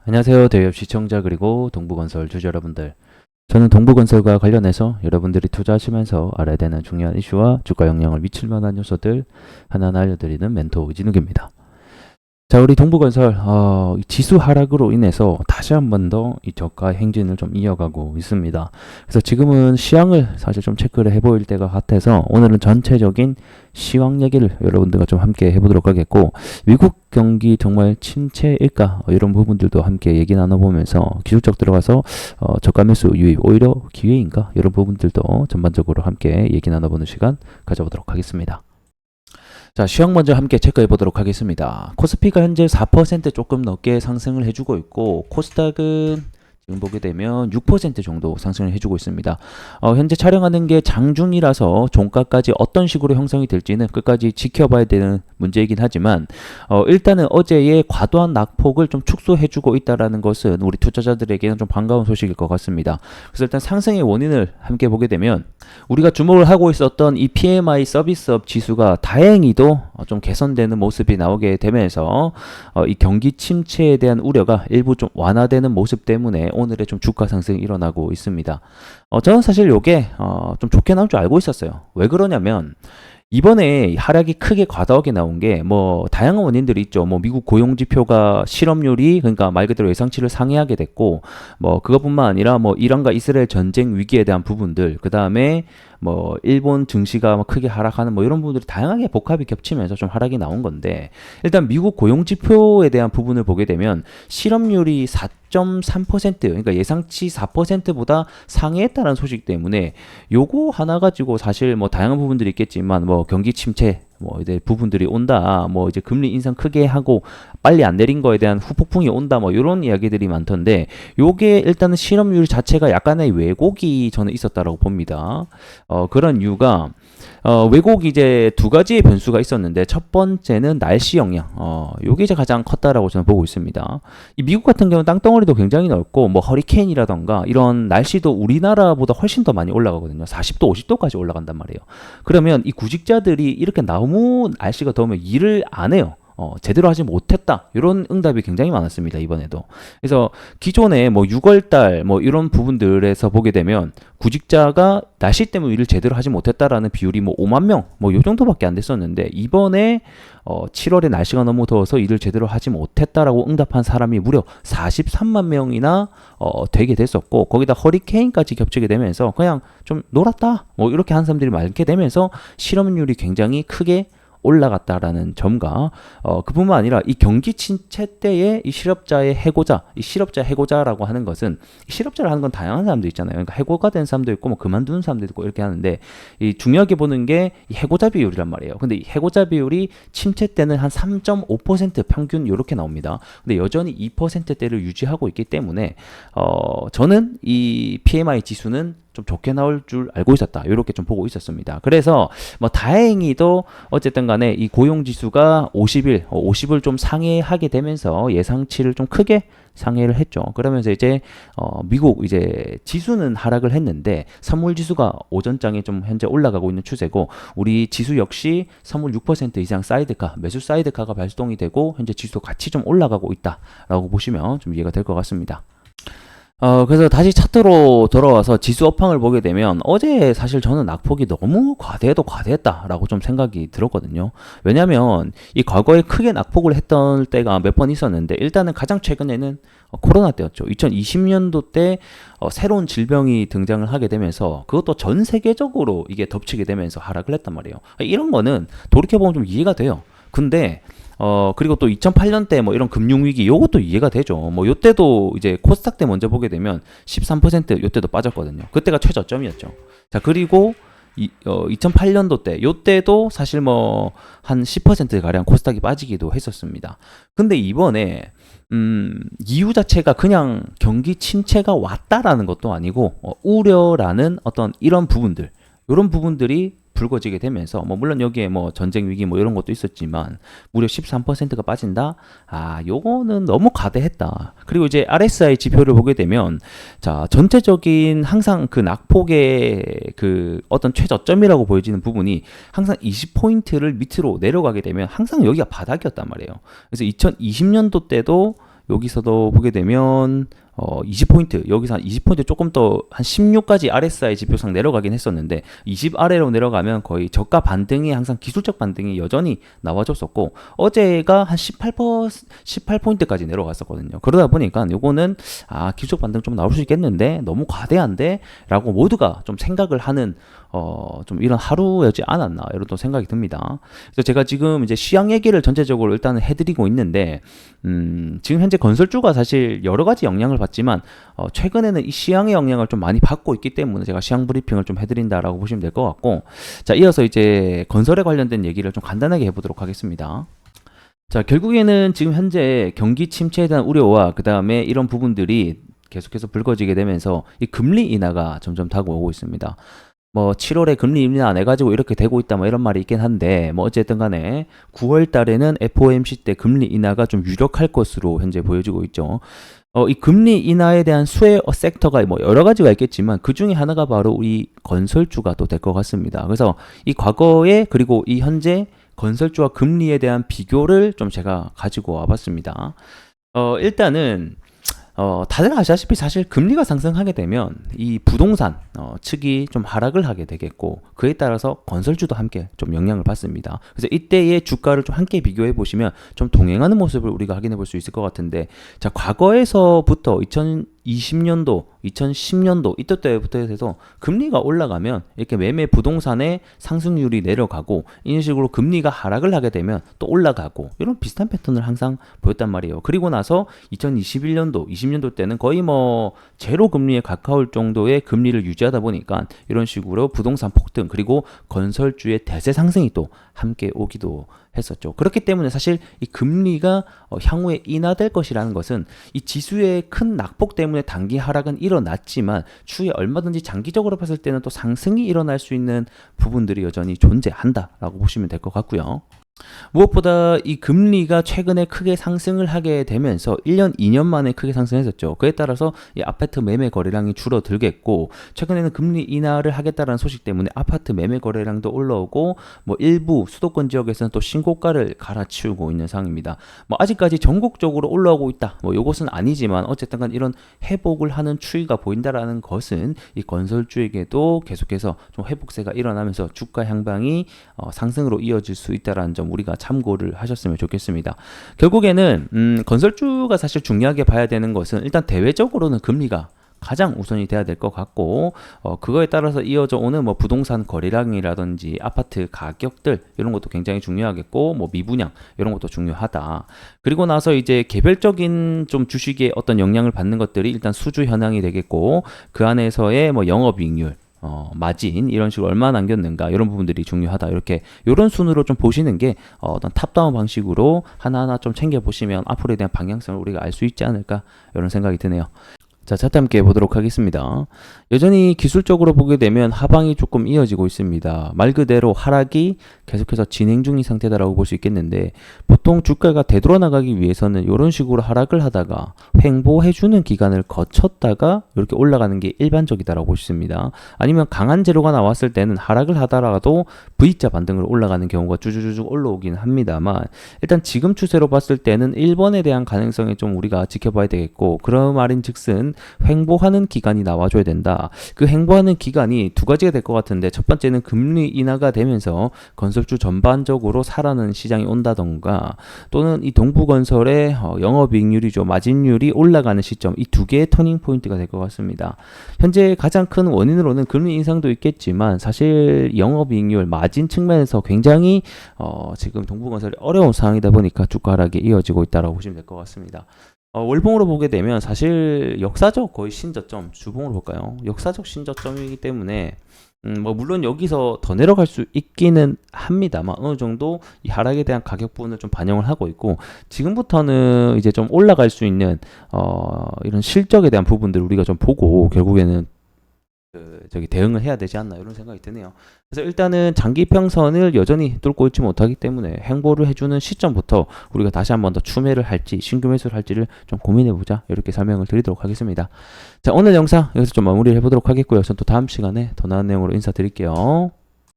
안녕하세요. 대기업 시청자 그리고 동부건설 주주 여러분들. 저는 동부건설과 관련해서 여러분들이 투자하시면서 알아야 되는 중요한 이슈와 주가 영향을 미칠 만한 요소들 하나하나 알려드리는 멘토 이진욱입니다. 자, 우리 동부건설 이 지수 하락으로 인해서 다시 한 번 더 이 저가 행진을 좀 이어가고 있습니다. 그래서 지금은 시황을 사실 좀 체크를 해보일 때가 같아서 오늘은 전체적인 시황 얘기를 여러분들과 좀 함께 해보도록 하겠고, 미국 경기 정말 침체일까 이런 부분들도 함께 얘기 나눠보면서 기술적 들어가서 저가 매수 유입 오히려 기회인가 이런 부분들도 전반적으로 함께 얘기 나눠보는 시간 가져보도록 하겠습니다. 자, 시황 먼저 함께 체크해 보도록 하겠습니다. 코스피가 현재 4% 조금 넘게 상승을 해주고 있고, 코스닥은 지금 보게 되면 6% 정도 상승을 해주고 있습니다. 현재 촬영하는 게 장중이라서 종가까지 어떤 식으로 형성이 될지는 끝까지 지켜봐야 되는 문제이긴 하지만, 일단은 어제의 과도한 낙폭을 좀 축소해주고 있다는 것은 우리 투자자들에게는 좀 반가운 소식일 것 같습니다. 그래서 일단 상승의 원인을 함께 보게 되면, 우리가 주목을 하고 있었던 이 PMI 서비스업 지수가 다행히도 좀 개선되는 모습이 나오게 되면서 이 경기 침체에 대한 우려가 일부 좀 완화되는 모습 때문에 오늘의 좀 주가 상승이 일어나고 있습니다. 저는 사실 이게 좀 좋게 나올 줄 알고 있었어요. 왜 그러냐면 이번에 하락이 크게 과다하게 나온 게 뭐 다양한 원인들이 있죠. 뭐 미국 고용 지표가 실업률이 그러니까 말 그대로 예상치를 상회하게 됐고, 뭐 그것뿐만 아니라 뭐 이란과 이스라엘 전쟁 위기에 대한 부분들, 그 다음에 뭐 일본 증시가 크게 하락하는 뭐 이런 부분들이 다양하게 복합이 겹치면서 좀 하락이 나온 건데, 일단 미국 고용 지표에 대한 부분을 보게 되면 실업률이 4.3% 그러니까 예상치 4%보다 상회했다는 소식 때문에 요거 하나 가지고 사실 뭐 다양한 부분들이 있겠지만 뭐 경기 침체 뭐 이제 부분들이 온다, 뭐 이제 금리 인상 크게 하고 빨리 안 내린 거에 대한 후폭풍이 온다, 뭐 이런 이야기들이 많던데, 요게 일단은 실업률 자체가 약간의 왜곡이 저는 있었다라고 봅니다. 그런 이유가 왜곡이 이제 두 가지의 변수가 있었는데, 첫 번째는 날씨 영향, 요게 이제 가장 컸다라고 저는 보고 있습니다. 이 미국 같은 경우는 땅덩어리도 굉장히 넓고 뭐 허리케인이라던가 이런 날씨도 우리나라보다 훨씬 더 많이 올라가거든요. 40도, 50도까지 올라간단 말이에요. 그러면 이 구직자들이 이렇게 너무 날씨가 더우면 일을 안 해요. 제대로 하지 못했다, 이런 응답이 굉장히 많았습니다, 이번에도. 그래서 기존에 뭐 6월달 뭐 이런 부분들에서 보게 되면 구직자가 날씨 때문에 일을 제대로 하지 못했다라는 비율이 뭐 5만 명 뭐 요 정도밖에 안 됐었는데, 이번에 7월에 날씨가 너무 더워서 일을 제대로 하지 못했다라고 응답한 사람이 무려 43만 명이나 되게 됐었고, 거기다 허리케인까지 겹치게 되면서 그냥 좀 놀았다 뭐 이렇게 한 사람들이 많게 되면서 실업률이 굉장히 크게 올라갔다라는 점과, 그뿐만 아니라 이 경기 침체 때의 이 실업자의 해고자, 이 실업자 해고자라고 하는 것은, 실업자를 하는 건 다양한 사람도 있잖아요. 그러니까 해고가 된 사람도 있고 뭐 그만두는 사람도 있고 이렇게 하는데, 이 중요하게 보는 게 이 해고자 비율이란 말이에요. 근데 이 해고자 비율이 침체 때는 한 3.5% 평균 이렇게 나옵니다. 근데 여전히 2%대를 유지하고 있기 때문에 저는 이 PMI 지수는 좀 좋게 나올 줄 알고 있었다, 이렇게 좀 보고 있었습니다. 그래서 뭐 다행히도 어쨌든 간에 이 고용 지수가 50을 좀 상회하게 되면서 예상치를 좀 크게 상회를 했죠. 그러면서 이제 미국 이제 지수는 하락을 했는데 선물 지수가 오전장에 좀 현재 올라가고 있는 추세고, 우리 지수 역시 선물 6% 이상 사이드카, 매수 사이드카가 발동이 되고 현재 지수 같이 좀 올라가고 있다라고 보시면 좀 이해가 될 것 같습니다. 그래서 다시 차트로 돌아와서 지수 업황을 보게 되면, 어제 사실 저는 낙폭이 너무 과대해도 과대했다라고 좀 생각이 들었거든요. 왜냐면 이 과거에 크게 낙폭을 했던 때가 몇 번 있었는데, 일단은 가장 최근에는 코로나 때였죠. 2020년도 때 새로운 질병이 등장을 하게 되면서 그것도 전 세계적으로 이게 덮치게 되면서 하락을 했단 말이에요. 이런 거는 돌이켜보면 좀 이해가 돼요. 근데 그리고 또 2008년 때 뭐 이런 금융위기, 요것도 이해가 되죠. 뭐 요때도 이제 코스닥 때 먼저 보게 되면 13% 요때도 빠졌거든요. 그때가 최저점이었죠. 자, 그리고 2008년도 때, 요때도 사실 뭐 한 10%가량 코스닥이 빠지기도 했었습니다. 근데 이번에 이유 자체가 그냥 경기 침체가 왔다라는 것도 아니고, 우려라는 어떤 이런 부분들, 이런 부분들이 불거지게 되면서, 뭐 물론 여기에 뭐 전쟁 위기 뭐 이런 것도 있었지만 무려 13%가 빠진다. 요거는 너무 과대했다. 그리고 이제 RSI 지표를 보게 되면, 자, 전체적인 항상 그 낙폭의 그 어떤 최저점이라고 보여지는 부분이 항상 20포인트를 밑으로 내려가게 되면 항상 여기가 바닥이었단 말이에요. 그래서 2020년도 때도 여기서도 보게 되면 20포인트, 여기서 한 20포인트 조금 더 한 16까지 RSI 지표상 내려가긴 했었는데 20 아래로 내려가면 거의 저가 반등이 항상 기술적 반등이 여전히 나와줬었고 어제가 한 18포인트까지 내려갔었거든요. 그러다 보니까 요거는 기술적 반등 좀 나올 수 있겠는데 너무 과대한데 라고 모두가 좀 생각을 하는 좀 이런 하루였지 않았나 이런 또 생각이 듭니다. 그래서 제가 지금 이제 시황 얘기를 전체적으로 일단은 해드리고 있는데 지금 현재 건설주가 사실 여러 가지 영향을 받지만 최근에는 이 시황의 영향을 좀 많이 받고 있기 때문에 제가 시황 브리핑을 좀 해드린다라고 보시면 될 것 같고, 자, 이어서 이제 건설에 관련된 얘기를 좀 간단하게 해보도록 하겠습니다. 자, 결국에는 지금 현재 경기 침체에 대한 우려와 그 다음에 이런 부분들이 계속해서 불거지게 되면서 이 금리 인하가 점점 다가오고 있습니다. 뭐 7월에 금리 인하 안 해가지고 이렇게 되고 있다 뭐 이런 말이 있긴 한데 뭐 어쨌든 간에 9월 달에는 FOMC 때 금리 인하가 좀 유력할 것으로 현재 보여지고 있죠. 이 금리 인하에 대한 수혜 섹터가 뭐 여러 가지가 있겠지만 그 중에 하나가 바로 우리 건설주가 또 될 것 같습니다. 그래서 이 과거에 그리고 이 현재 건설주와 금리에 대한 비교를 좀 제가 가지고 와봤습니다. 일단은 다들 아시다시피 사실 금리가 상승하게 되면 이 부동산 측이 좀 하락을 하게 되겠고 그에 따라서 건설주도 함께 좀 영향을 받습니다. 그래서 이때의 주가를 좀 함께 비교해 보시면 좀 동행하는 모습을 우리가 확인해 볼 수 있을 것 같은데, 자, 과거에서부터 2020년도, 2010년도 이때 때부터 해서 금리가 올라가면 이렇게 매매 부동산의 상승률이 내려가고 이런 식으로 금리가 하락을 하게 되면 또 올라가고 이런 비슷한 패턴을 항상 보였단 말이에요. 그리고 나서 2021년도, 20년도 때는 거의 뭐 제로 금리에 가까울 정도의 금리를 유지하다 보니까 이런 식으로 부동산 폭등 그리고 건설주의 대세 상승이 또 함께 오기도 했었죠. 그렇기 때문에 사실 이 금리가 향후에 인하될 것이라는 것은 이 지수의 큰 낙폭 때문에 단기 하락은 일어났지만 추후에 얼마든지 장기적으로 봤을 때는 또 상승이 일어날 수 있는 부분들이 여전히 존재한다라고 보시면 될 것 같고요. 무엇보다 이 금리가 최근에 크게 상승을 하게 되면서 1년, 2년 만에 크게 상승했었죠. 그에 따라서 이 아파트 매매 거래량이 줄어들겠고 최근에는 금리 인하를 하겠다는 소식 때문에 아파트 매매 거래량도 올라오고 뭐 일부 수도권 지역에서는 또 신고가를 갈아치우고 있는 상황입니다. 뭐 아직까지 전국적으로 올라오고 있다. 뭐 요것은 아니지만 어쨌든 간 이런 회복을 하는 추이가 보인다라는 것은 이 건설주에게도 계속해서 좀 회복세가 일어나면서 주가 향방이 상승으로 이어질 수 있다라는 점 우리가 참고를 하셨으면 좋겠습니다. 결국에는 건설주가 사실 중요하게 봐야 되는 것은 일단 대외적으로는 금리가 가장 우선이 돼야 될 것 같고 그거에 따라서 이어져 오는 뭐 부동산 거래량이라든지 아파트 가격들 이런 것도 굉장히 중요하겠고 뭐 미분양 이런 것도 중요하다. 그리고 나서 이제 개별적인 좀 주식에 어떤 영향을 받는 것들이 일단 수주 현황이 되겠고 그 안에서의 뭐 영업이익률 마진 이런 식으로 얼마나 남겼는가 이런 부분들이 중요하다. 이렇게 이런 순으로 좀 보시는 게 어떤 탑다운 방식으로 하나하나 좀 챙겨 보시면 앞으로에 대한 방향성을 우리가 알 수 있지 않을까 이런 생각이 드네요. 자, 차트 함께 보도록 하겠습니다. 여전히 기술적으로 보게 되면 하방이 조금 이어지고 있습니다. 말 그대로 하락이 계속해서 진행 중인 상태다라고 볼 수 있겠는데 보통 주가가 되돌아나가기 위해서는 이런 식으로 하락을 하다가 횡보해주는 기간을 거쳤다가 이렇게 올라가는 게 일반적이다라고 볼 수 있습니다. 아니면 강한 재료가 나왔을 때는 하락을 하다가도 V자 반등으로 올라가는 경우가 쭈쭈쭈 올라오긴 합니다만 일단 지금 추세로 봤을 때는 1번에 대한 가능성이 좀 우리가 지켜봐야 되겠고 그런 말인 즉슨 횡보하는 기간이 나와줘야 된다. 그 횡보하는 기간이 두 가지가 될 것 같은데 첫 번째는 금리 인하가 되면서 건설주 전반적으로 살아나는 시장이 온다던가 또는 이 동부건설의 영업이익률이죠. 마진율이 올라가는 시점 이 두 개의 터닝 포인트가 될 것 같습니다. 현재 가장 큰 원인으로는 금리 인상도 있겠지만 사실 영업이익률 마진 측면에서 굉장히 지금 동부건설이 어려운 상황이다 보니까 주가 하락이 이어지고 있다고 보시면 될 것 같습니다. 월봉으로 보게 되면 사실 역사적 거의 신저점, 주봉으로 볼까요? 역사적 신저점이기 때문에 뭐 물론 여기서 더 내려갈 수 있기는 합니다만 어느 정도 이 하락에 대한 가격 부분을 좀 반영을 하고 있고 지금부터는 이제 좀 올라갈 수 있는 이런 실적에 대한 부분들을 우리가 좀 보고 결국에는 대응을 해야 되지 않나 이런 생각이 드네요. 그래서 일단은 장기 평선을 여전히 뚫고 있지 못하기 때문에 횡보를 해주는 시점부터 우리가 다시 한번 더 추매를 할지 신규 매수를 할지를 좀 고민해보자 이렇게 설명을 드리도록 하겠습니다. 자, 오늘 영상 여기서 좀 마무리를 해보도록 하겠고요. 전 또 다음 시간에 더 나은 내용으로 인사드릴게요.